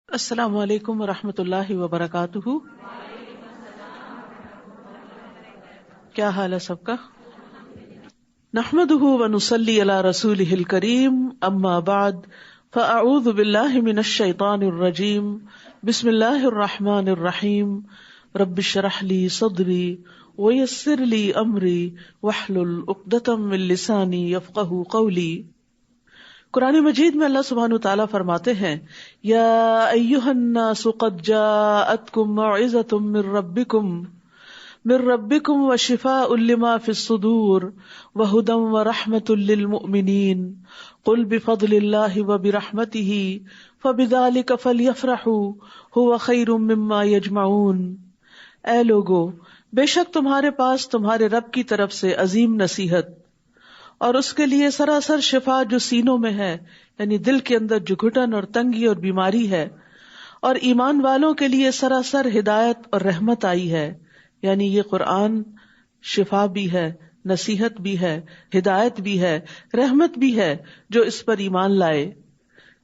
السلام علیکم ورحمۃ اللہ وبرکاتہ. کیا حال ہے سب کا؟ نحمده ونصلی علی رسولہ الکریم، اما بعد فاعوذ باللہ من الشیطان الرجیم، بسم اللہ الرحمن الرحیم. رب اشرح لی صدری ویسر لی امری واحلل عقدۃ من لسانی یفقہوا قولی. قرآن مجید میں اللہ سبحانہ وتعالیٰ فرماتے ہیں، یا ایھا الناس قد جاءتکم موعظۃ من ربکم وشفاء لما فی الصدور وہدی ورحمۃ للمؤمنین قل بفضل اللہ وبرحمتہ فبذلک فلیفرحوا ھو خیر مما یجمعون. اے لوگو، بے شک تمہارے پاس تمہارے رب کی طرف سے عظیم نصیحت اور اس کے لیے سراسر شفا جو سینوں میں ہے، یعنی دل کے اندر جو گھٹن اور تنگی اور بیماری ہے، اور ایمان والوں کے لیے سراسر ہدایت اور رحمت آئی ہے. یعنی یہ قرآن شفا بھی ہے، نصیحت بھی ہے، ہدایت بھی ہے، رحمت بھی ہے جو اس پر ایمان لائے.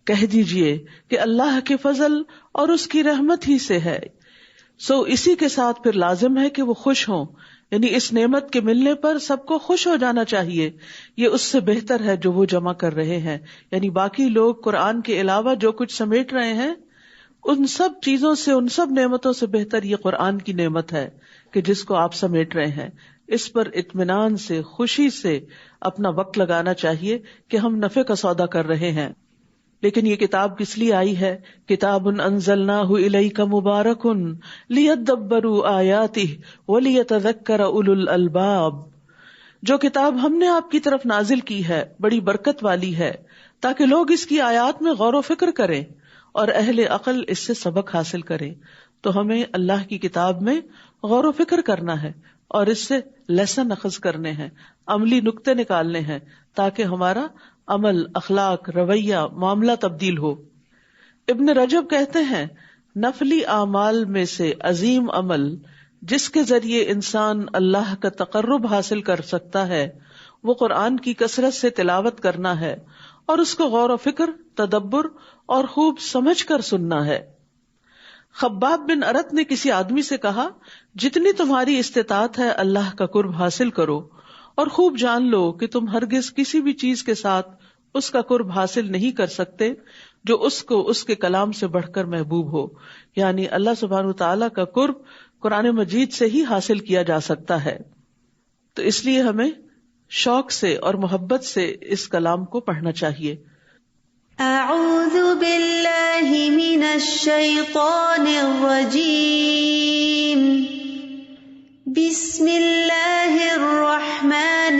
کہہ دیجئے کہ اللہ کے فضل اور اس کی رحمت ہی سے ہے، سو اسی کے ساتھ پھر لازم ہے کہ وہ خوش ہوں. یعنی اس نعمت کے ملنے پر سب کو خوش ہو جانا چاہیے. یہ اس سے بہتر ہے جو وہ جمع کر رہے ہیں. یعنی باقی لوگ قرآن کے علاوہ جو کچھ سمیٹ رہے ہیں، ان سب چیزوں سے، ان سب نعمتوں سے بہتر یہ قرآن کی نعمت ہے کہ جس کو آپ سمیٹ رہے ہیں. اس پر اطمینان سے، خوشی سے اپنا وقت لگانا چاہیے کہ ہم نفع کا سودا کر رہے ہیں. لیکن یہ کتاب کس لیے آئی ہے؟ کتاب انزلناہ الیک مبارک لیدبروا آیاتہ ولیتذکر اولو الالباب. جو کتاب ہم نے آپ کی طرف نازل کی ہے بڑی برکت والی ہے، تاکہ لوگ اس کی آیات میں غور و فکر کریں اور اہل عقل اس سے سبق حاصل کریں. تو ہمیں اللہ کی کتاب میں غور و فکر کرنا ہے اور اس سے لیسن اخذ کرنے ہیں، عملی نقطے نکالنے ہیں، تاکہ ہمارا عمل، اخلاق، رویہ، معاملہ تبدیل ہو. ابن رجب کہتے ہیں، نفلی اعمال میں سے عظیم عمل جس کے ذریعے انسان اللہ کا تقرب حاصل کر سکتا ہے وہ قرآن کی کثرت سے تلاوت کرنا ہے اور اس کو غور و فکر، تدبر اور خوب سمجھ کر سننا ہے. خباب بن ارت نے کسی آدمی سے کہا، جتنی تمہاری استطاعت ہے اللہ کا قرب حاصل کرو اور خوب جان لو کہ تم ہرگز کسی بھی چیز کے ساتھ اس کا قرب حاصل نہیں کر سکتے جو اس کو اس کے کلام سے بڑھ کر محبوب ہو. یعنی اللہ سبحانہ وتعالیٰ کا قرب قرآن مجید سے ہی حاصل کیا جا سکتا ہے. تو اس لیے ہمیں شوق سے اور محبت سے اس کلام کو پڑھنا چاہیے. اعوذ باللہ من الشیطان الرجیم، بسم اللہ الرحمن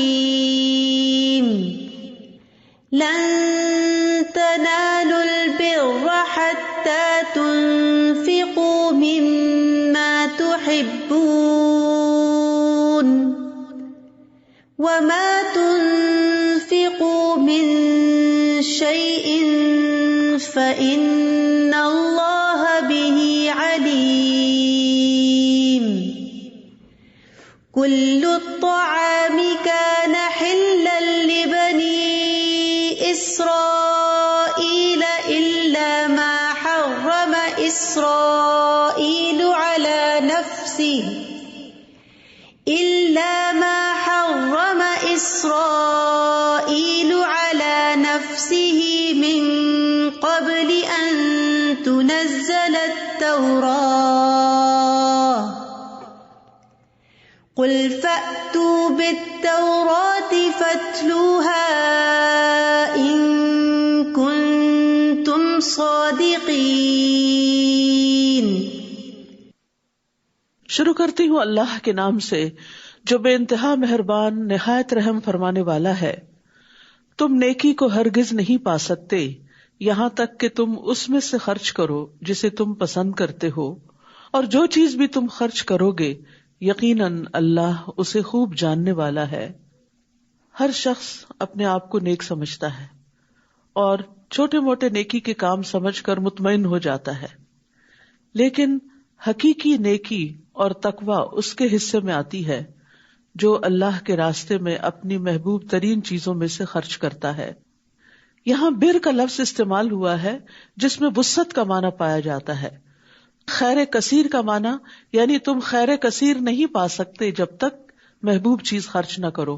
الرحیم. لن تنالوا البر حتى تنفقوا مما تحبون وما تنفقوا من شيء فإن الله به عليم. كل الطعام كان حلا لبني إسرائيل إلا ما حرم إسرائيل على نفسه من قبل أن تنزل التوراة. قل فأتوا بالتوراة فاتلوها إن كنتم صادقين. شروع کرتی ہوں اللہ کے نام سے جو بے انتہا مہربان، نہایت رحم فرمانے والا ہے. تم نیکی کو ہرگز نہیں پا سکتے یہاں تک کہ تم اس میں سے خرچ کرو جسے تم پسند کرتے ہو، اور جو چیز بھی تم خرچ کرو گے یقیناً اللہ اسے خوب جاننے والا ہے. ہر شخص اپنے آپ کو نیک سمجھتا ہے اور چھوٹے موٹے نیکی کے کام سمجھ کر مطمئن ہو جاتا ہے، لیکن حقیقی نیکی اور تقوی اس کے حصے میں آتی ہے جو اللہ کے راستے میں اپنی محبوب ترین چیزوں میں سے خرچ کرتا ہے. یہاں بر کا لفظ استعمال ہوا ہے جس میں وسعت کا معنی پایا جاتا ہے. خیر کثیر کا معنی یعنی تم خیر کثیر نہیں پا سکتے جب تک محبوب چیز خرچ نہ کرو.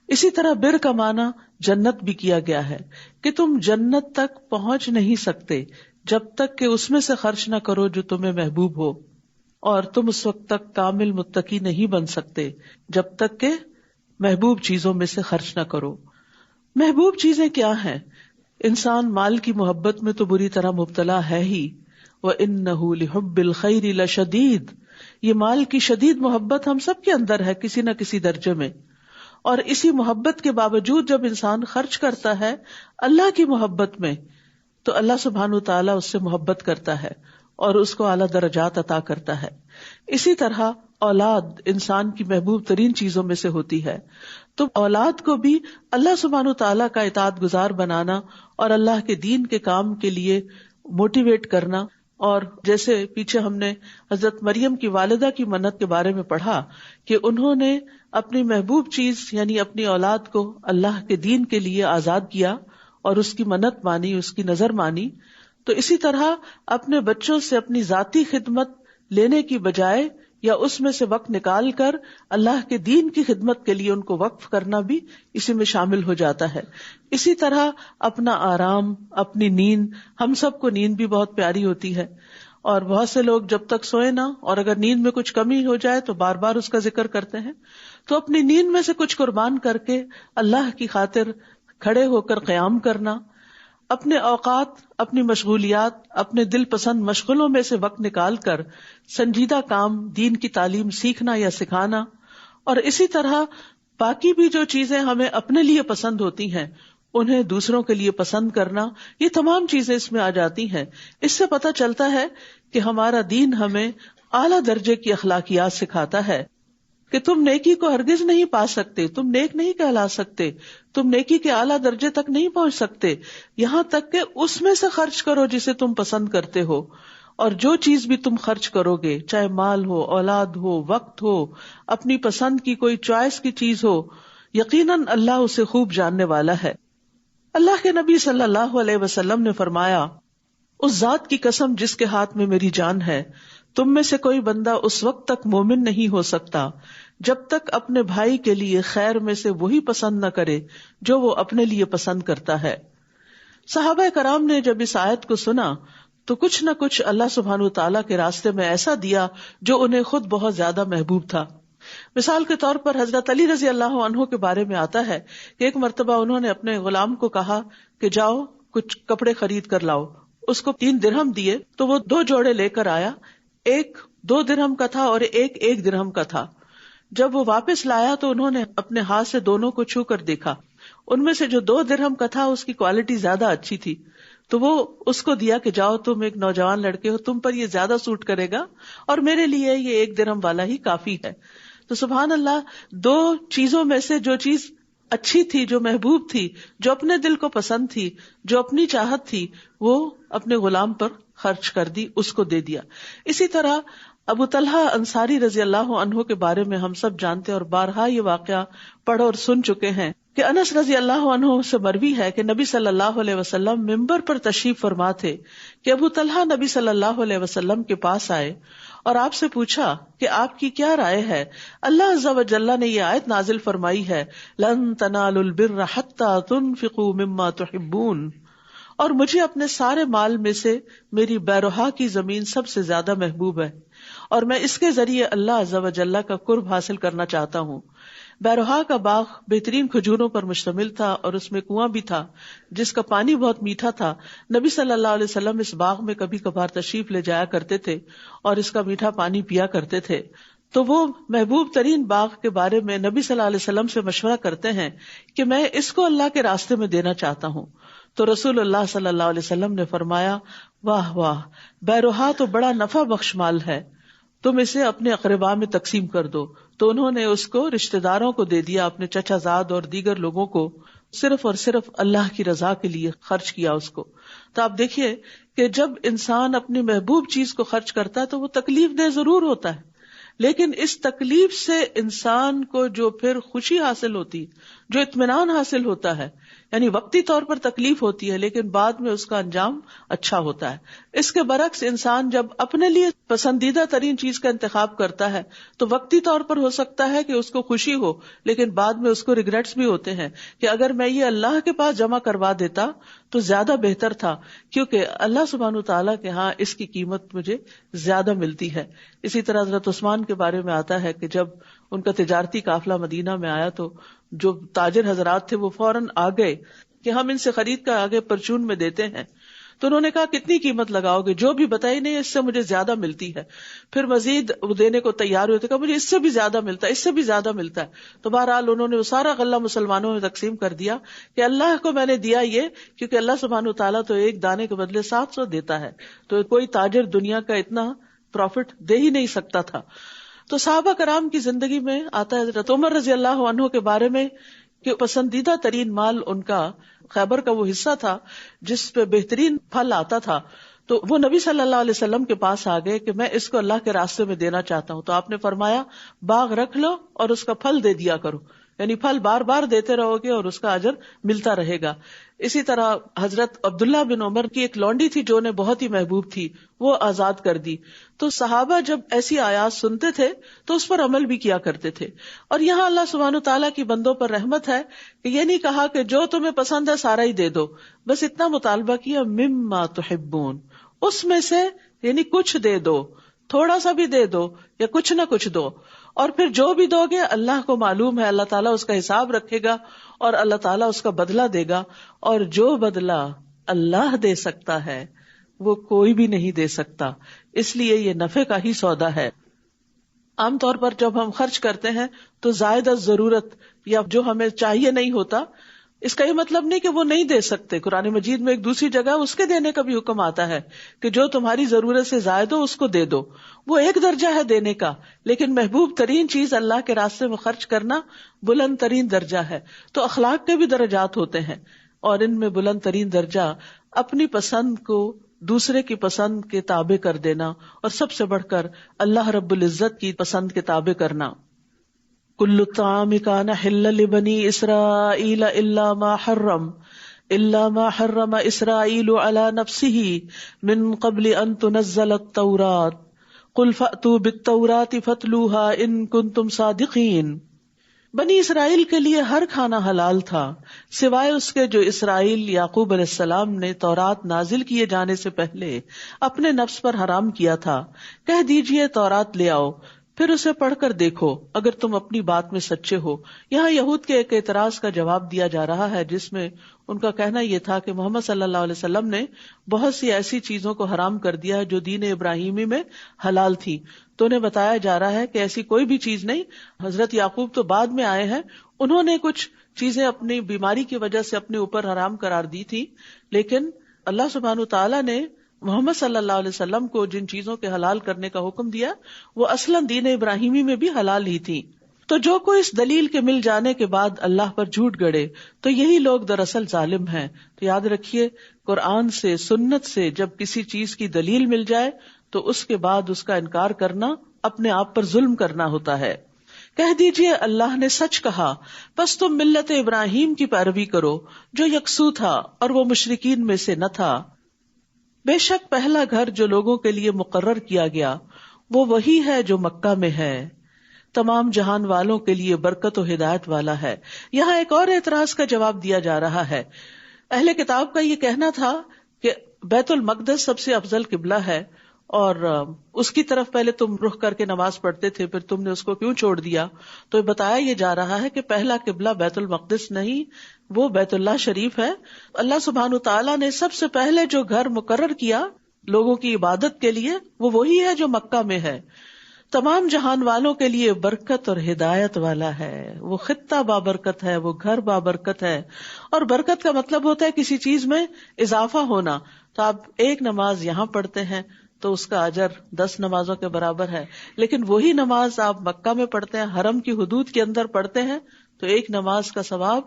اسی طرح بر کا معنی جنت بھی کیا گیا ہے کہ تم جنت تک پہنچ نہیں سکتے جب تک کہ اس میں سے خرچ نہ کرو جو تمہیں محبوب ہو، اور تم اس وقت تک کامل متقی نہیں بن سکتے جب تک کہ محبوب چیزوں میں سے خرچ نہ کرو. محبوب چیزیں کیا ہیں؟ انسان مال کی محبت میں تو بری طرح مبتلا ہے ہی. وَإِنَّهُ لِحُبِّ الْخَيْرِ لَشَدِيدٌ، یہ مال کی شدید محبت ہم سب کے اندر ہے کسی نہ کسی درجے میں. اور اسی محبت کے باوجود جب انسان خرچ کرتا ہے اللہ کی محبت میں تو اللہ سبحانہ وتعالیٰ اس سے محبت کرتا ہے اور اس کو اعلیٰ درجات عطا کرتا ہے. اسی طرح اولاد انسان کی محبوب ترین چیزوں میں سے ہوتی ہے، تو اولاد کو بھی اللہ سبحانہ وتعالیٰ کا اطاعت گزار بنانا اور اللہ کے دین کے کام کے لیے موٹیویٹ کرنا. اور جیسے پیچھے ہم نے حضرت مریم کی والدہ کی منت کے بارے میں پڑھا کہ انہوں نے اپنی محبوب چیز یعنی اپنی اولاد کو اللہ کے دین کے لیے آزاد کیا اور اس کی منت مانی، اس کی نظر مانی. تو اسی طرح اپنے بچوں سے اپنی ذاتی خدمت لینے کی بجائے یا اس میں سے وقت نکال کر اللہ کے دین کی خدمت کے لیے ان کو وقف کرنا بھی اسی میں شامل ہو جاتا ہے. اسی طرح اپنا آرام، اپنی نیند، ہم سب کو نیند بھی بہت پیاری ہوتی ہے اور بہت سے لوگ جب تک سوئے نہ اور اگر نیند میں کچھ کمی ہو جائے تو بار بار اس کا ذکر کرتے ہیں. تو اپنی نیند میں سے کچھ قربان کر کے اللہ کی خاطر کھڑے ہو کر قیام کرنا، اپنے اوقات، اپنی مشغولیات، اپنے دل پسند مشغلوں میں سے وقت نکال کر سنجیدہ کام دین کی تعلیم سیکھنا یا سکھانا، اور اسی طرح باقی بھی جو چیزیں ہمیں اپنے لیے پسند ہوتی ہیں انہیں دوسروں کے لیے پسند کرنا، یہ تمام چیزیں اس میں آ جاتی ہیں. اس سے پتہ چلتا ہے کہ ہمارا دین ہمیں اعلیٰ درجے کی اخلاقیات سکھاتا ہے کہ تم نیکی کو ہرگز نہیں پا سکتے، تم نیک نہیں کہلا سکتے، تم نیکی کے اعلیٰ درجے تک نہیں پہنچ سکتے یہاں تک کہ اس میں سے خرچ کرو جسے تم پسند کرتے ہو. اور جو چیز بھی تم خرچ کرو گے، چاہے مال ہو، اولاد ہو، وقت ہو، اپنی پسند کی کوئی چوائس کی چیز ہو، یقیناً اللہ اسے خوب جاننے والا ہے. اللہ کے نبی صلی اللہ علیہ وسلم نے فرمایا، اس ذات کی قسم جس کے ہاتھ میں میری جان ہے، تم میں سے کوئی بندہ اس وقت تک مومن نہیں ہو سکتا جب تک اپنے بھائی کے لیے خیر میں سے وہی پسند نہ کرے جو وہ اپنے لیے پسند کرتا ہے. صحابہ کرام نے جب اس آیت کو سنا تو کچھ نہ کچھ اللہ سبحانہ وتعالیٰ کے راستے میں ایسا دیا جو انہیں خود بہت زیادہ محبوب تھا. مثال کے طور پر حضرت علی رضی اللہ عنہ کے بارے میں آتا ہے کہ ایک مرتبہ انہوں نے اپنے غلام کو کہا کہ جاؤ کچھ کپڑے خرید کر لاؤ. اس کو 3 درہم دیے تو وہ 2 جوڑے لے کر آیا، ایک 2 درہم کا تھا اور ایک 1 درہم کا تھا. جب وہ واپس لایا تو انہوں نے اپنے ہاتھ سے دونوں کو چھو کر دیکھا، ان میں سے جو 2 درہم کا تھا اس کی کوالٹی زیادہ اچھی تھی، تو وہ اس کو دیا کہ جاؤ تم ایک نوجوان لڑکے ہو، تم پر یہ زیادہ سوٹ کرے گا اور میرے لیے یہ 1 درہم والا ہی کافی ہے. تو سبحان اللہ، 2 چیزوں میں سے جو چیز اچھی تھی، جو محبوب تھی، جو اپنے دل کو پسند تھی، جو اپنی چاہت تھی، وہ اپنے غلام پر خرچ کر دی، اس کو دے دیا. اسی طرح ابو طلحہ انصاری رضی اللہ عنہ کے بارے میں ہم سب جانتے اور بارہا یہ واقعہ پڑھ اور سن چکے ہیں کہ انس رضی اللہ عنہ سے مروی ہے کہ نبی صلی اللہ علیہ وسلم منبر پر تشریف فرما تھے کہ ابو طلحہ نبی صلی اللہ علیہ وسلم کے پاس آئے اور آپ سے پوچھا کہ آپ کی کیا رائے ہے. اللہ عز و جل نے یہ آیت نازل فرمائی ہے، لن تنالوا البر حتى تنفقوا مما تحبون، اور مجھے اپنے سارے مال میں سے میری بیروہا کی زمین سب سے زیادہ محبوب ہے اور میں اس کے ذریعے اللہ عز و جل کا قرب حاصل کرنا چاہتا ہوں. بیروہا کا باغ بہترین کھجوروں پر مشتمل تھا اور اس میں کنواں بھی تھا جس کا پانی بہت میٹھا تھا. نبی صلی اللہ علیہ وسلم اس باغ میں کبھی کبھار تشریف لے جایا کرتے تھے اور اس کا میٹھا پانی پیا کرتے تھے. تو وہ محبوب ترین باغ کے بارے میں نبی صلی اللہ علیہ وسلم سے مشورہ کرتے ہیں کہ میں اس کو اللہ کے راستے میں دینا چاہتا ہوں. تو رسول اللہ صلی اللہ علیہ وسلم نے فرمایا، واہ واہ، بیروہا تو بڑا نفع بخش مال ہے، تم اسے اپنے اقرباء میں تقسیم کر دو. تو انہوں نے اس کو رشتہ داروں کو دے دیا، اپنے چچا زاد اور دیگر لوگوں کو، صرف اور صرف اللہ کی رضا کے لیے خرچ کیا اس کو. تو آپ دیکھیے کہ جب انسان اپنی محبوب چیز کو خرچ کرتا ہے تو وہ تکلیف دہ ضرور ہوتا ہے، لیکن اس تکلیف سے انسان کو جو پھر خوشی حاصل ہوتی، جو اطمینان حاصل ہوتا ہے یعنی وقتی طور پر تکلیف ہوتی ہے لیکن بعد میں اس کا انجام اچھا ہوتا ہے. اس کے برعکس انسان جب اپنے لیے پسندیدہ ترین چیز کا انتخاب کرتا ہے تو وقتی طور پر ہو سکتا ہے کہ اس کو خوشی ہو لیکن بعد میں اس کو ریگریٹس بھی ہوتے ہیں کہ اگر میں یہ اللہ کے پاس جمع کروا دیتا تو زیادہ بہتر تھا، کیونکہ اللہ سبحانہ تعالیٰ کے ہاں اس کی قیمت مجھے زیادہ ملتی ہے. اسی طرح حضرت عثمان کے بارے میں آتا ہے کہ جب ان کا تجارتی قافلہ مدینہ میں آیا تو جو تاجر حضرات تھے وہ فوراً آ گئے کہ ہم ان سے خرید کر آگے پرچون میں دیتے ہیں. تو انہوں نے کہا کتنی قیمت لگاؤ گے؟ جو بھی بتائی نہیں، اس سے مجھے زیادہ ملتی ہے. پھر مزید دینے کو تیار ہوئے، کہا مجھے اس سے بھی زیادہ ملتا ہے، اس سے بھی زیادہ ملتا ہے. تو بہرحال انہوں نے وہ سارا غلہ مسلمانوں میں تقسیم کر دیا کہ اللہ کو میں نے دیا یہ، کیونکہ اللہ سبحانہ تعالیٰ تو ایک دانے کے بدلے 700 دیتا ہے، تو کوئی تاجر دنیا کا اتنا پروفٹ دے ہی نہیں سکتا تھا. تو صحابہ کرام کی زندگی میں آتا ہے حضرت عمر رضی اللہ عنہ کے بارے میں کہ پسندیدہ ترین مال ان کا خیبر کا وہ حصہ تھا جس پہ بہترین پھل آتا تھا. تو وہ نبی صلی اللہ علیہ وسلم کے پاس آ گئے کہ میں اس کو اللہ کے راستے میں دینا چاہتا ہوں. تو آپ نے فرمایا باغ رکھ لو اور اس کا پھل دے دیا کرو، یعنی پھل بار بار دیتے رہو گے اور اس کا اجر ملتا رہے گا. اسی طرح حضرت عبداللہ بن عمر کی ایک لونڈی تھی جو انہیں بہت ہی محبوب تھی، وہ آزاد کر دی. تو صحابہ جب ایسی آیات سنتے تھے تو اس پر عمل بھی کیا کرتے تھے. اور یہاں اللہ سبحانہ تعالیٰ کی بندوں پر رحمت ہے کہ یہ نہیں کہا کہ جو تمہیں پسند ہے سارا ہی دے دو، بس اتنا مطالبہ کیا مما تحبون، اس میں سے یعنی کچھ دے دو، تھوڑا سا بھی دے دو یا کچھ نہ کچھ دو. اور پھر جو بھی دو گے اللہ کو معلوم ہے، اللہ تعالیٰ اس کا حساب رکھے گا اور اللہ تعالیٰ اس کا بدلہ دے گا. اور جو بدلہ اللہ دے سکتا ہے وہ کوئی بھی نہیں دے سکتا، اس لیے یہ نفع کا ہی سودا ہے. عام طور پر جب ہم خرچ کرتے ہیں تو زائد از ضرورت یا جو ہمیں چاہیے نہیں ہوتا، اس کا یہ مطلب نہیں کہ وہ نہیں دے سکتے. قرآن مجید میں ایک دوسری جگہ اس کے دینے کا بھی حکم آتا ہے کہ جو تمہاری ضرورت سے زائد ہو اس کو دے دو. وہ ایک درجہ ہے دینے کا، لیکن محبوب ترین چیز اللہ کے راستے میں خرچ کرنا بلند ترین درجہ ہے. تو اخلاق کے بھی درجات ہوتے ہیں اور ان میں بلند ترین درجہ اپنی پسند کو دوسرے کی پسند کے تابع کر دینا، اور سب سے بڑھ کر اللہ رب العزت کی پسند کے تابع کرنا. کل الطعام کان حلا لبنی اسرائیل الا ما حرم اسرائیل علی نفسہ من قبل ان تنزل التوراۃ قل فأتوا بالتوراۃ فاتلوها ان کنتم صادقین. بنی اسرائیل کے لیے ہر کھانا حلال تھا سوائے اس کے جو اسرائیل یعقوب علیہ السلام نے تورات نازل کیے جانے سے پہلے اپنے نفس پر حرام کیا تھا. کہہ دیجئے تورات لے آؤ، پھر اسے پڑھ کر دیکھو اگر تم اپنی بات میں سچے ہو. یہاں یہود کے ایک اعتراض کا جواب دیا جا رہا ہے جس میں ان کا کہنا یہ تھا کہ محمد صلی اللہ علیہ وسلم نے بہت سی ایسی چیزوں کو حرام کر دیا جو دین ابراہیمی میں حلال تھی. تو انہیں بتایا جا رہا ہے کہ ایسی کوئی بھی چیز نہیں. حضرت یعقوب تو بعد میں آئے ہیں، انہوں نے کچھ چیزیں اپنی بیماری کی وجہ سے اپنے اوپر حرام قرار دی تھی، لیکن اللہ سبحانہ تعالیٰ نے محمد صلی اللہ علیہ وسلم کو جن چیزوں کے حلال کرنے کا حکم دیا وہ اصلاً دین ابراہیمی میں بھی حلال ہی تھی. تو جو کوئی اس دلیل کے مل جانے کے بعد اللہ پر جھوٹ گڑے تو یہی لوگ دراصل ظالم ہیں. تو یاد رکھیے، قرآن سے سنت سے جب کسی چیز کی دلیل مل جائے تو اس کے بعد اس کا انکار کرنا اپنے آپ پر ظلم کرنا ہوتا ہے. کہہ دیجئے اللہ نے سچ کہا، بس تم ملت ابراہیم کی پیروی کرو جو یکسو تھا اور وہ مشرکین میں سے نہ تھا. بے شک پہلا گھر جو لوگوں کے لیے مقرر کیا گیا وہ وہی ہے جو مکہ میں ہے، تمام جہان والوں کے لیے برکت و ہدایت والا ہے. یہاں ایک اور اعتراض کا جواب دیا جا رہا ہے. اہل کتاب کا یہ کہنا تھا کہ بیت المقدس سب سے افضل قبلہ ہے اور اس کی طرف پہلے تم رخ کر کے نماز پڑھتے تھے، پھر تم نے اس کو کیوں چھوڑ دیا؟ تو بتایا یہ جا رہا ہے کہ پہلا قبلہ بیت المقدس نہیں، وہ بیت اللہ شریف ہے. اللہ سبحانہ تعالیٰ نے سب سے پہلے جو گھر مقرر کیا لوگوں کی عبادت کے لیے وہ وہی ہے جو مکہ میں ہے، تمام جہان والوں کے لیے برکت اور ہدایت والا ہے. وہ خطہ بابرکت ہے، وہ گھر بابرکت ہے. اور برکت کا مطلب ہوتا ہے کسی چیز میں اضافہ ہونا. تو آپ ایک نماز یہاں پڑھتے ہیں تو اس کا اجر 10 نمازوں کے برابر ہے، لیکن وہی نماز آپ مکہ میں پڑھتے ہیں، حرم کی حدود کے اندر پڑھتے ہیں تو ایک نماز کا ثواب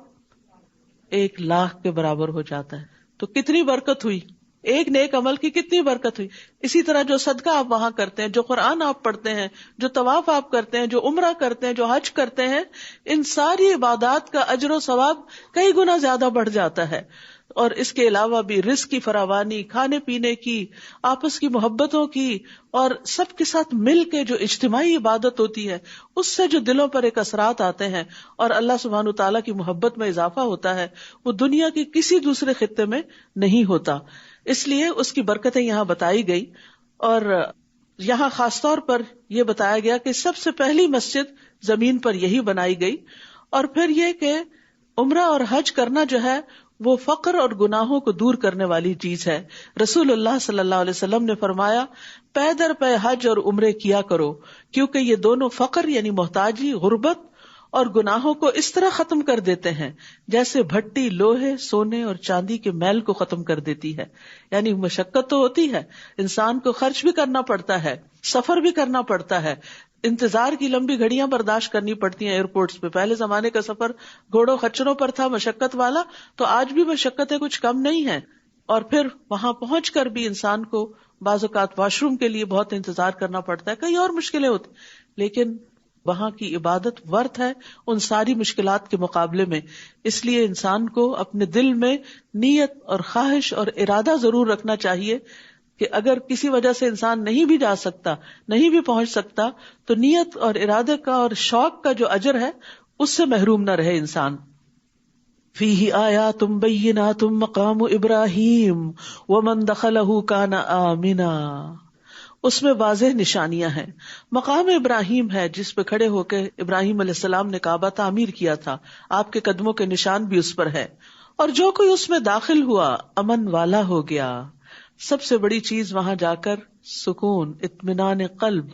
1,00,000 کے برابر ہو جاتا ہے. تو کتنی برکت ہوئی. ایک نیک عمل کی کتنی برکت ہوئی. اسی طرح جو صدقہ آپ وہاں کرتے ہیں، جو قرآن آپ پڑھتے ہیں، جو طواف آپ کرتے ہیں، جو عمرہ کرتے ہیں، جو حج کرتے ہیں، ان ساری عبادات کا اجر و ثواب کئی گنا زیادہ بڑھ جاتا ہے. اور اس کے علاوہ بھی رزق کی فراوانی، کھانے پینے کی، آپس کی محبتوں کی، اور سب کے ساتھ مل کے جو اجتماعی عبادت ہوتی ہے، اس سے جو دلوں پر ایک اثرات آتے ہیں اور اللہ سبحانہ وتعالیٰ کی محبت میں اضافہ ہوتا ہے، وہ دنیا کی کسی دوسرے خطے میں نہیں ہوتا. اس لیے اس کی برکتیں یہاں بتائی گئی. اور یہاں خاص طور پر یہ بتایا گیا کہ سب سے پہلی مسجد زمین پر یہی بنائی گئی. اور پھر یہ کہ عمرہ اور حج کرنا جو ہے وہ فقر اور گناہوں کو دور کرنے والی چیز ہے. رسول اللہ صلی اللہ علیہ وسلم نے فرمایا پے در پے حج اور عمرے کیا کرو، کیونکہ یہ دونوں فقر یعنی محتاجی، غربت اور گناہوں کو اس طرح ختم کر دیتے ہیں جیسے بھٹی لوہے، سونے اور چاندی کے میل کو ختم کر دیتی ہے. یعنی مشقت تو ہوتی ہے، انسان کو خرچ بھی کرنا پڑتا ہے، سفر بھی کرنا پڑتا ہے، انتظار کی لمبی گھڑیاں برداشت کرنی پڑتی ہیں ایئرپورٹس پہ. پہلے زمانے کا سفر گھوڑوں خچروں پر تھا، مشقت والا، تو آج بھی مشقتیں کچھ کم نہیں ہیں. اور پھر وہاں پہنچ کر بھی انسان کو بعض اوقات واش روم کے لیے بہت انتظار کرنا پڑتا ہے، کئی اور مشکلیں ہوتی، لیکن وہاں کی عبادت ورت ہے ان ساری مشکلات کے مقابلے میں. اس لیے انسان کو اپنے دل میں نیت اور خواہش اور ارادہ ضرور رکھنا چاہیے کہ اگر کسی وجہ سے انسان نہیں بھی جا سکتا، نہیں بھی پہنچ سکتا، تو نیت اور ارادے کا اور شوق کا جو اجر ہے اس سے محروم نہ رہے انسان. فیہ آیات بینات مقام ابراہیم ومن دخلہ کان آمنا، اس میں واضح نشانیاں ہیں. مقام ابراہیم ہے جس پہ کھڑے ہو کے ابراہیم علیہ السلام نے کعبہ تعمیر کیا تھا، آپ کے قدموں کے نشان بھی اس پر ہے. اور جو کوئی اس میں داخل ہوا امن والا ہو گیا. سب سے بڑی چیز وہاں جا کر سکون، اطمینان قلب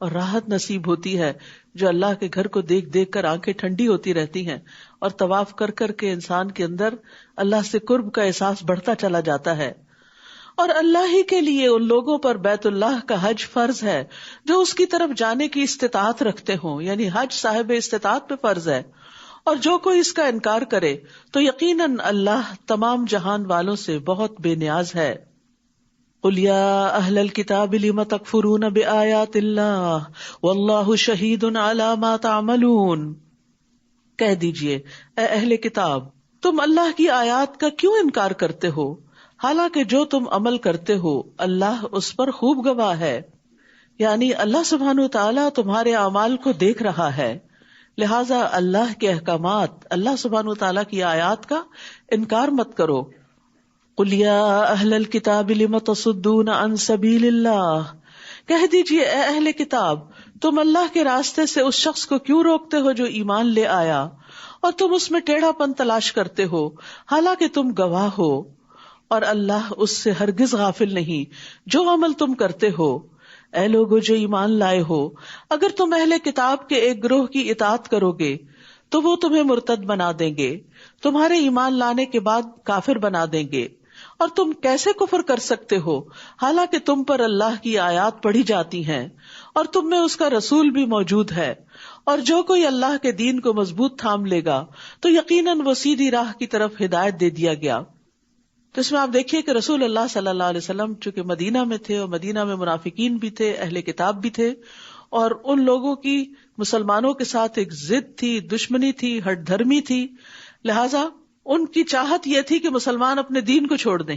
اور راحت نصیب ہوتی ہے، جو اللہ کے گھر کو دیکھ دیکھ کر آنکھیں ٹھنڈی ہوتی رہتی ہیں، اور طواف کر کر کے انسان کے اندر اللہ سے قرب کا احساس بڑھتا چلا جاتا ہے. اور اللہ ہی کے لیے ان لوگوں پر بیت اللہ کا حج فرض ہے جو اس کی طرف جانے کی استطاعت رکھتے ہوں، یعنی حج صاحب استطاعت پہ فرض ہے. اور جو کوئی اس کا انکار کرے تو یقیناً اللہ تمام جہان والوں سے بہت بے نیاز ہے. قُلْ يَا أَهْلَ الْكِتَابِ لِمَ تَكْفُرُونَ بِآيَاتِ اللَّهِ وَاللَّهُ شَهِيدٌ عَلَى مَا تَعْمَلُونَ، کہہ دیجئے اے اہل کتاب، تم اللہ کی آیات کا کیوں انکار کرتے ہو، حالانکہ جو تم عمل کرتے ہو اللہ اس پر خوب گواہ ہے. یعنی اللہ سبحانہ وتعالیٰ تمہارے اعمال کو دیکھ رہا ہے، لہٰذا اللہ کے احکامات، اللہ سبحانہ وتعالیٰ کی آیات کا انکار مت کرو. قُلْ يَا أَهْلَ الْكِتَابِ لِمَ تَصُدُّونَ عَنْ سَبِيلِ اللَّهِ، کہہ دیجئے اے اہل کتاب، تم اللہ کے راستے سے اس شخص کو کیوں روکتے ہو جو ایمان لے آیا، اور تم اس میں ٹیڑھا پن تلاش کرتے ہو حالانکہ تم گواہ ہو، اور اللہ اس سے ہرگز غافل نہیں جو عمل تم کرتے ہو. اے لوگو جو ایمان لائے ہو، اگر تم اہل کتاب کے ایک گروہ کی اطاعت کرو گے تو وہ تمہیں مرتد بنا دیں گے، تمہارے ایمان لانے کے بعد کافر بنا دیں گے. اور تم کیسے کفر کر سکتے ہو حالانکہ تم پر اللہ کی آیات پڑھی جاتی ہیں اور تم میں اس کا رسول بھی موجود ہے. اور جو کوئی اللہ کے دین کو مضبوط تھام لے گا تو یقیناً وہ سیدھی راہ کی طرف ہدایت دے دیا گیا. تو اس میں آپ دیکھیے کہ رسول اللہ صلی اللہ علیہ وسلم چونکہ مدینہ میں تھے، اور مدینہ میں منافقین بھی تھے، اہل کتاب بھی تھے، اور ان لوگوں کی مسلمانوں کے ساتھ ایک ضد تھی، دشمنی تھی، ہٹ دھرمی تھی. لہذا ان کی چاہت یہ تھی کہ مسلمان اپنے دین کو چھوڑ دیں،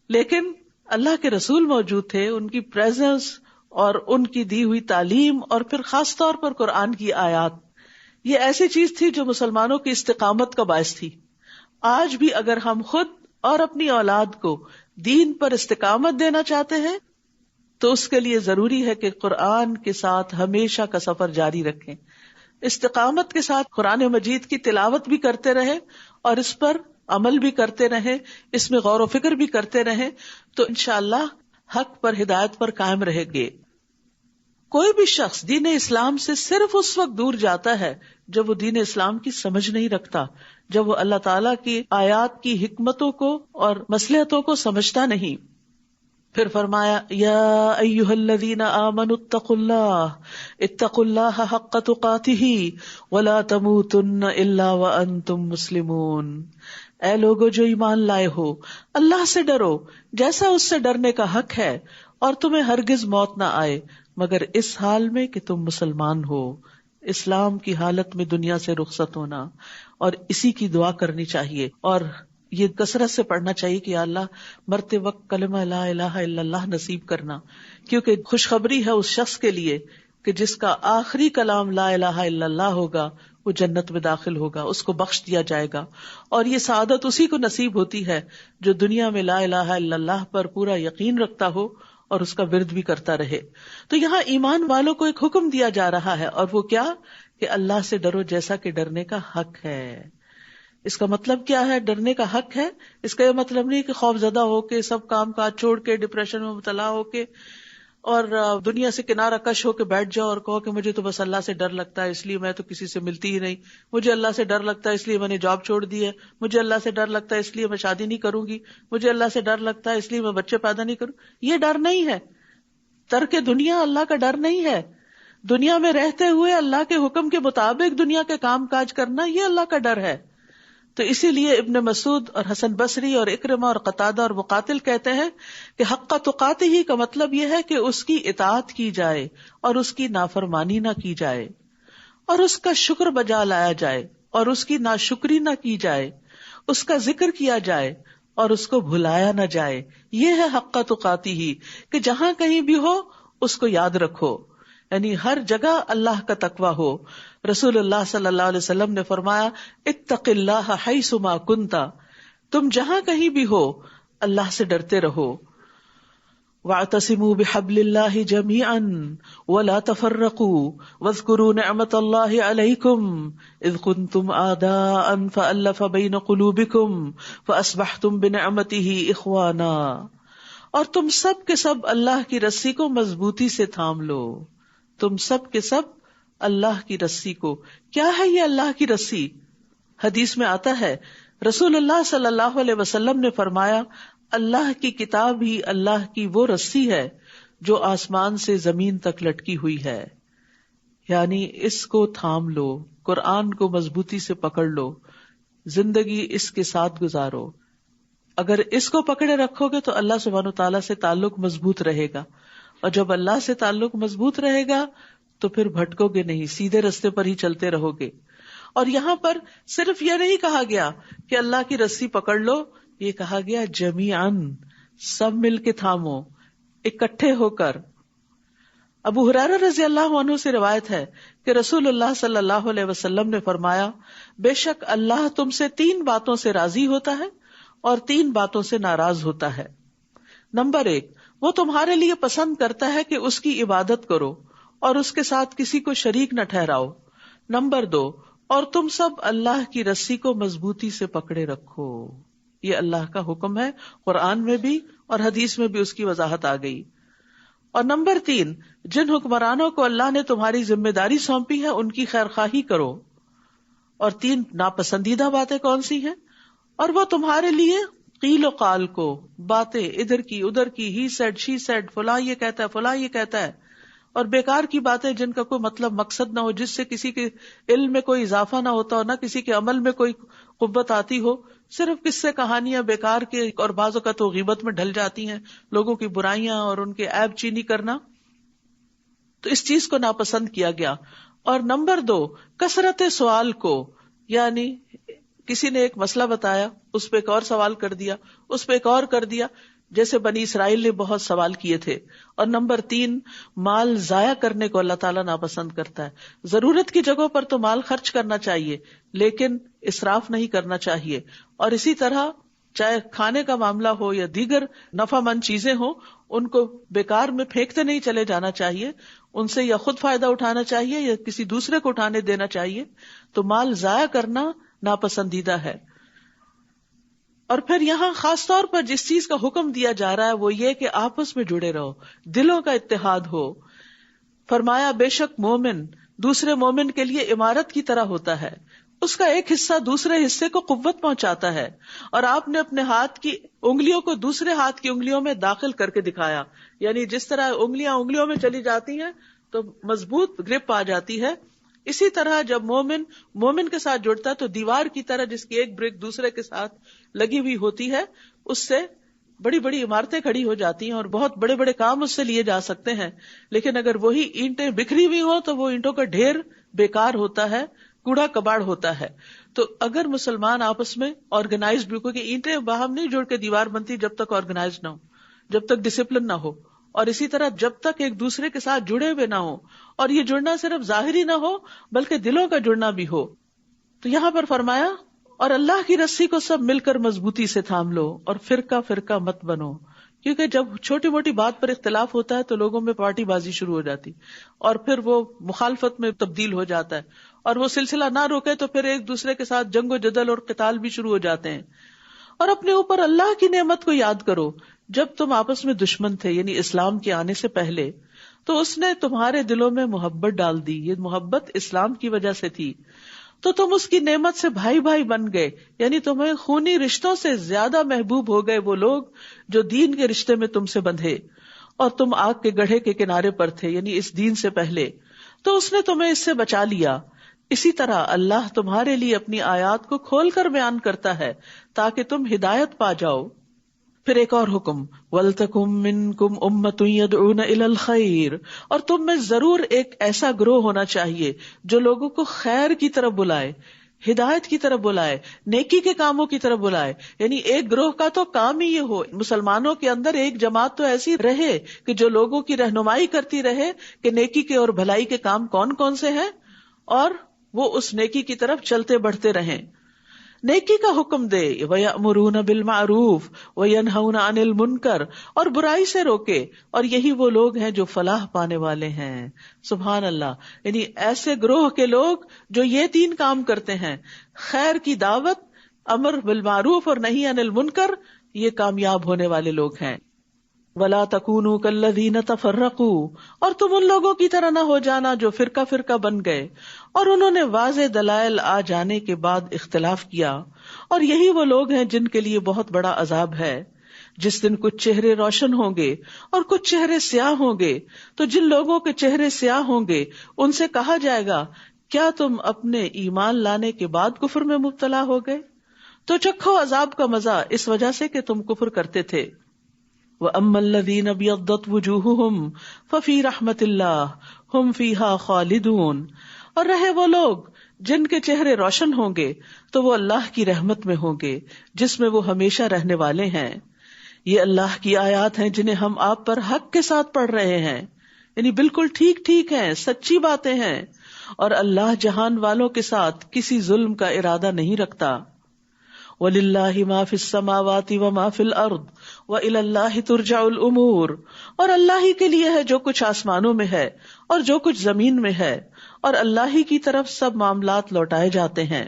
لیکن اللہ کے رسول موجود تھے، ان کی پریزنس اور ان کی دی ہوئی تعلیم، اور پھر خاص طور پر قرآن کی آیات، یہ ایسی چیز تھی جو مسلمانوں کی استقامت کا باعث تھی. آج بھی اگر ہم خود اور اپنی اولاد کو دین پر استقامت دینا چاہتے ہیں تو اس کے لیے ضروری ہے کہ قرآن کے ساتھ ہمیشہ کا سفر جاری رکھیں، استقامت کے ساتھ قرآن مجید کی تلاوت بھی کرتے رہیں اور اس پر عمل بھی کرتے رہیں، اس میں غور و فکر بھی کرتے رہیں، تو انشاءاللہ حق پر، ہدایت پر قائم رہیں گے. کوئی بھی شخص دین اسلام سے صرف اس وقت دور جاتا ہے جب وہ دین اسلام کی سمجھ نہیں رکھتا، جب وہ اللہ تعالیٰ کی آیات کی حکمتوں کو اور مصلحتوں کو سمجھتا نہیں. پھر فرمایا یا ایھا الذین آمنوا اتقوا اللہ حق تقاتہ ولا تموتن الا وانتم مسلمون، اے لوگو جو ایمان لائے ہو، اللہ سے ڈرو جیسا اس سے ڈرنے کا حق ہے، اور تمہیں ہرگز موت نہ آئے مگر اس حال میں کہ تم مسلمان ہو. اسلام کی حالت میں دنیا سے رخصت ہونا، اور اسی کی دعا کرنی چاہیے، اور یہ کثرت سے پڑھنا چاہیے کہ یا اللہ مرتے وقت کلمہ لا الہ الا اللہ نصیب کرنا، کیونکہ خوشخبری ہے اس شخص کے لیے کہ جس کا آخری کلام لا الہ الا اللہ ہوگا وہ جنت میں داخل ہوگا، اس کو بخش دیا جائے گا. اور یہ سعادت اسی کو نصیب ہوتی ہے جو دنیا میں لا الہ الا اللہ پر پورا یقین رکھتا ہو اور اس کا ورد بھی کرتا رہے. تو یہاں ایمان والوں کو ایک حکم دیا جا رہا ہے، اور وہ کیا کہ اللہ سے ڈرو جیسا کہ ڈرنے کا حق ہے. اس کا مطلب کیا ہے؟ ڈرنے کا حق ہے. اس کا یہ مطلب نہیں کہ خوف زدہ ہو کے سب کام کاج چھوڑ کے ڈپریشن میں مبتلا ہو کے اور دنیا سے کنارہ کش ہو کے بیٹھ جاؤ اور کہو کہ مجھے تو بس اللہ سے ڈر لگتا ہے اس لیے میں تو کسی سے ملتی ہی نہیں، مجھے اللہ سے ڈر لگتا ہے اس لیے میں نے جاب چھوڑ دی ہے، مجھے اللہ سے ڈر لگتا ہے اس لیے میں شادی نہیں کروں گی، مجھے اللہ سے ڈر لگتا ہے اس لیے میں بچے پیدا نہیں کروں. یہ ڈر نہیں ہے. ترک دنیا اللہ کا ڈر نہیں ہے. دنیا میں رہتے ہوئے اللہ کے حکم کے مطابق دنیا کے کام کاج کرنا یہ اللہ کا ڈر ہے. تو اسی لیے ابن مسعود اور حسن بصری اور اکرمہ اور قتادہ اور مقاتل کہتے ہیں کہ حق تقاتہ ہی کا مطلب یہ ہے کہ اس کی اطاعت کی جائے اور اس کی نافرمانی نہ کی جائے، اور اس کا شکر بجا لایا جائے اور اس کی ناشکری نہ کی جائے، اس کا ذکر کیا جائے اور اس کو بھلایا نہ جائے. یہ ہے حق تقاتہ ہی کہ جہاں کہیں بھی ہو اس کو یاد رکھو، یعنی ہر جگہ اللہ کا تقوی ہو. رسول اللہ صلی اللہ علیہ وسلم نے فرمایا اتق اللہ حیث ما کنت، تم جہاں کہیں بھی ہو اللہ سے ڈرتے رہو. واعتصموا بحبل اللہ جميعا ولا تفرقوا واذكروا نعمت اللہ علیکم اذ کنتم اعداء فألف بین قلوبکم فاصبحتم بنعمتہ اخوانا. اور تم سب کے سب اللہ کی رسی کو مضبوطی سے تھام لو. تم سب کے سب اللہ کی رسی کو. کیا ہے یہ اللہ کی رسی؟ حدیث میں آتا ہے رسول اللہ صلی اللہ علیہ وسلم نے فرمایا اللہ کی کتاب ہی اللہ کی وہ رسی ہے جو آسمان سے زمین تک لٹکی ہوئی ہے. یعنی اس کو تھام لو، قرآن کو مضبوطی سے پکڑ لو، زندگی اس کے ساتھ گزارو. اگر اس کو پکڑے رکھو گے تو اللہ سبحانہ وتعالیٰ سے تعلق مضبوط رہے گا، اور جب اللہ سے تعلق مضبوط رہے گا تو پھر بھٹکو گے نہیں، سیدھے رستے پر ہی چلتے رہو گے. اور یہاں پر صرف یہ نہیں کہا گیا کہ اللہ کی رسی پکڑ لو، یہ کہا گیا جمیعاً، سب مل کے تھامو، اکٹھے ہو کر. ابو ہریرہ رضی اللہ عنہ سے روایت ہے کہ رسول اللہ صلی اللہ علیہ وسلم نے فرمایا بے شک اللہ تم سے 3 باتوں سے راضی ہوتا ہے اور 3 باتوں سے ناراض ہوتا ہے. نمبر 1، وہ تمہارے لیے پسند کرتا ہے کہ اس کی عبادت کرو اور اس کے ساتھ کسی کو شریک نہ ٹھہراؤ. نمبر 2، اور تم سب اللہ کی رسی کو مضبوطی سے پکڑے رکھو. یہ اللہ کا حکم ہے، قرآن میں بھی اور حدیث میں بھی اس کی وضاحت آ گئی. اور نمبر 3، جن حکمرانوں کو اللہ نے تمہاری ذمہ داری سونپی ہے ان کی خیر خواہی کرو. اور 3 ناپسندیدہ باتیں کون سی ہیں؟ اور وہ تمہارے لیے قیل و قال کو، باتیں ادھر کی ادھر کی، ہی سیڈ شی سیڈ، فلاں یہ کہتا ہے فلاں یہ کہتا ہے، اور بیکار کی باتیں جن کا کوئی مطلب مقصد نہ ہو، جس سے کسی کے علم میں کوئی اضافہ نہ ہوتا ہو، نہ کسی کے عمل میں کوئی قوت آتی ہو، صرف قصے کہانیاں بیکار کے، اور بعض اوقات تو غیبت میں ڈھل جاتی ہیں، لوگوں کی برائیاں اور ان کے عیب چینی کرنا. تو اس چیز کو ناپسند کیا گیا. اور نمبر 2، کثرت سوال کو، یعنی کسی نے ایک مسئلہ بتایا، اس پہ ایک اور سوال کر دیا، اس پہ ایک اور کر دیا، جیسے بنی اسرائیل نے بہت سوال کیے تھے. اور نمبر 3، مال ضائع کرنے کو اللہ تعالیٰ ناپسند کرتا ہے. ضرورت کی جگہوں پر تو مال خرچ کرنا چاہیے لیکن اسراف نہیں کرنا چاہیے. اور اسی طرح چاہے کھانے کا معاملہ ہو یا دیگر نفع مند چیزیں ہوں، ان کو بیکار میں پھینکتے نہیں چلے جانا چاہیے، ان سے یا خود فائدہ اٹھانا چاہیے یا کسی دوسرے کو اٹھانے دینا چاہیے. تو مال ضائع کرنا ناپسندیدہ ہے. اور پھر یہاں خاص طور پر جس چیز کا حکم دیا جا رہا ہے وہ یہ کہ آپس میں جڑے رہو، دلوں کا اتحاد ہو. فرمایا بے شک مومن دوسرے مومن کے لیے عمارت کی طرح ہوتا ہے، اس کا ایک حصہ دوسرے حصے کو قوت پہنچاتا ہے. اور آپ نے اپنے ہاتھ کی انگلیوں کو دوسرے ہاتھ کی انگلیوں میں داخل کر کے دکھایا، یعنی جس طرح انگلیاں انگلیوں میں چلی جاتی ہیں تو مضبوط گرپ آ جاتی ہے، اسی طرح جب مومن کے ساتھ جڑتا ہے تو دیوار کی طرح جس کی ایک برک دوسرے کے ساتھ لگی ہوئی ہوتی ہے، اس سے بڑی بڑی عمارتیں کھڑی ہو جاتی ہیں اور بہت بڑے بڑے کام اس سے لیے جا سکتے ہیں. لیکن اگر وہی اینٹیں بکھری ہوئی ہوں تو وہ اینٹوں کا ڈھیر بیکار ہوتا ہے، کوڑا کباڑ ہوتا ہے. تو اگر مسلمان آپس میں آرگنائزڈ بھی، کیونکہ اینٹیں باہم نہیں جڑ کے دیوار بنتی جب تک آرگنائزڈ نہ ہو، جب تک ڈسپلن نہ ہو، اور اسی طرح جب تک ایک دوسرے کے ساتھ جڑے ہوئے نہ ہو، اور یہ جڑنا صرف ظاہری نہ ہو بلکہ دلوں کا جڑنا بھی ہو. تو یہاں پر فرمایا اور اللہ کی رسی کو سب مل کر مضبوطی سے تھام لو اور فرقہ فرقہ مت بنو. کیونکہ جب چھوٹی موٹی بات پر اختلاف ہوتا ہے تو لوگوں میں پارٹی بازی شروع ہو جاتی اور پھر وہ مخالفت میں تبدیل ہو جاتا ہے، اور وہ سلسلہ نہ روکے تو پھر ایک دوسرے کے ساتھ جنگ و جدل اور قتال بھی شروع ہو جاتے ہیں. اور اپنے اوپر اللہ کی نعمت کو یاد کرو. جب تم آپس میں دشمن تھے، یعنی اسلام کے آنے سے پہلے، تو اس نے تمہارے دلوں میں محبت ڈال دی. یہ محبت اسلام کی وجہ سے تھی، تو تم اس کی نعمت سے بھائی بھائی بن گئے. یعنی تمہیں خونی رشتوں سے زیادہ محبوب ہو گئے وہ لوگ جو دین کے رشتے میں تم سے بندھے، اور تم آگ کے گڑھے کے کنارے پر تھے، یعنی اس دین سے پہلے، تو اس نے تمہیں اس سے بچا لیا. اسی طرح اللہ تمہارے لیے اپنی آیات کو کھول کر بیان کرتا ہے تاکہ تم ہدایت پا جاؤ. پھر ایک اور حکم، وَلْتَكُمْ مِنْكُمْ أُمَّةٌ يَدْعُونَ إِلَى الْخَيْرِ، اور تم میں ضرور ایک ایسا گروہ ہونا چاہیے جو لوگوں کو خیر کی طرف بلائے، ہدایت کی طرف بلائے، نیکی کے کاموں کی طرف بلائے. یعنی ایک گروہ کا تو کام ہی یہ ہو، مسلمانوں کے اندر ایک جماعت تو ایسی رہے کہ جو لوگوں کی رہنمائی کرتی رہے کہ نیکی کے اور بھلائی کے کام کون کون سے ہیں، اور وہ اس نیکی کی طرف چلتے بڑھتے رہیں. نیکی کا حکم دے، وَيَأْمُرُونَ بِالْمَعْرُوفِ وَيَنْهَوْنَ عَنِ الْمُنْكَرِ، اور برائی سے روکے، اور یہی وہ لوگ ہیں جو فلاح پانے والے ہیں. سبحان اللہ. یعنی ایسے گروہ کے لوگ جو یہ تین کام کرتے ہیں، خیر کی دعوت، امر بالمعروف اور نہی عن المنکر، یہ کامیاب ہونے والے لوگ ہیں. وَلَا تَكُونُوا كَالَّذِينَ تَفَرَّقُوا، اور تم ان لوگوں کی طرح نہ ہو جانا جو فرقہ فرقہ بن گئے اور انہوں نے واضح دلائل آ جانے کے بعد اختلاف کیا. اور یہی وہ لوگ ہیں جن کے لیے بہت بڑا عذاب ہے. جس دن کچھ چہرے روشن ہوں گے اور کچھ چہرے سیاہ ہوں گے، تو جن لوگوں کے چہرے سیاہ ہوں گے ان سے کہا جائے گا کیا تم اپنے ایمان لانے کے بعد کفر میں مبتلا ہو گئے؟ تو چکھو عذاب کا مزہ اس وجہ سے کہ تم کفر کرتے تھے. وَأَمَّا الَّذِينَ ابْيَضَّتْ وُجُوهُهُمْ فَفِي رَحْمَةِ اللَّهِ هُمْ فِيهَا خَالِدُونَ، اور رہے وہ لوگ جن کے چہرے روشن ہوں گے تو وہ اللہ کی رحمت میں ہوں گے جس میں وہ ہمیشہ رہنے والے ہیں. یہ اللہ کی آیات ہیں جنہیں ہم آپ پر حق کے ساتھ پڑھ رہے ہیں، یعنی بالکل ٹھیک ٹھیک ہیں، سچی باتیں ہیں، اور اللہ جہان والوں کے ساتھ کسی ظلم کا ارادہ نہیں رکھتا. وَلِلَّهِ مَا فِي السَّمَاوَاتِ وَمَا فِي الْأَرْضِ وَإِلَى اللَّهِ تُرْجَعُ الْأُمُورُ، اور اللہ ہی کے لیے ہے جو کچھ آسمانوں میں ہے اور جو کچھ زمین میں ہے، اور اللہ ہی کی طرف سب معاملات لوٹائے جاتے ہیں.